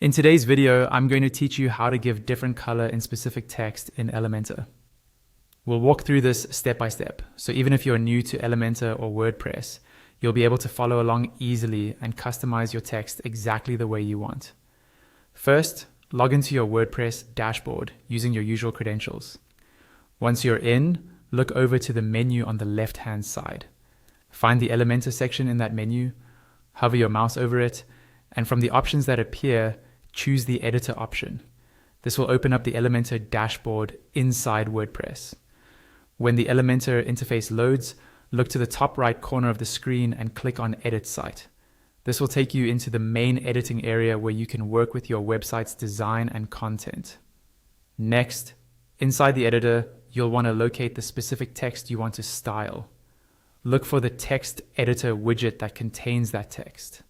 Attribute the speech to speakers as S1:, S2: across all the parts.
S1: In today's video, I'm going to teach you how to give different color in specific text in Elementor. We'll walk through this step by step, so even if you're new to Elementor or WordPress, you'll be able to follow along easily and customize your text exactly the way you want. First, log into your WordPress dashboard using your usual credentials. Once you're in, look over to the menu on the left-hand side. Find the Elementor section in that menu, hover your mouse over it, and from the options that appear, choose the editor option. This will open up the Elementor dashboard inside WordPress. When the Elementor interface loads, look to the top right corner of the screen and click on Edit Site. This will take you into the main editing area where you can work with your website's design and content. Next, inside the editor, you'll want to locate the specific text you want to style. Look for the text editor widget that contains that text.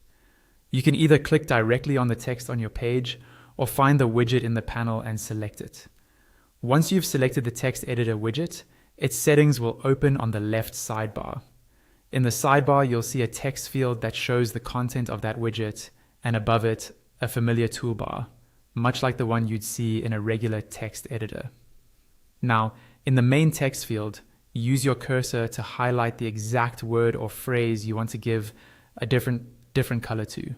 S1: You can either click directly on the text on your page or find the widget in the panel and select it. Once you've selected the text editor widget, its settings will open on the left sidebar. In the sidebar, you'll see a text field that shows the content of that widget, and above it, a familiar toolbar, much like the one you'd see in a regular text editor. Now, in the main text field, use your cursor to highlight the exact word or phrase you want to give a different color to.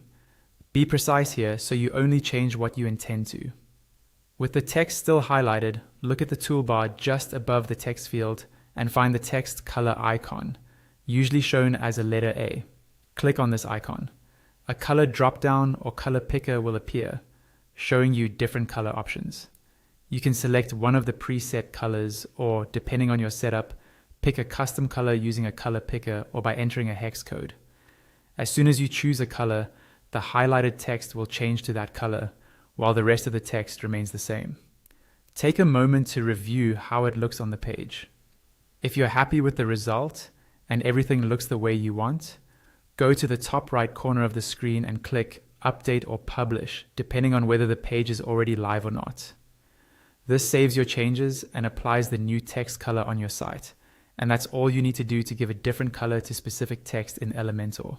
S1: Be precise here so you only change what you intend to. With the text still highlighted, look at the toolbar just above the text field and find the text color icon, usually shown as a letter A. Click on this icon. A color drop-down or color picker will appear, showing you different color options. You can select one of the preset colors or, depending on your setup, pick a custom color using a color picker or by entering a hex code. As soon as you choose a color, the highlighted text will change to that color, while the rest of the text remains the same. Take a moment to review how it looks on the page. If you're happy with the result and everything looks the way you want, go to the top right corner of the screen and click Update or Publish, depending on whether the page is already live or not. This saves your changes and applies the new text color on your site, and that's all you need to do to give a different color to specific text in Elementor.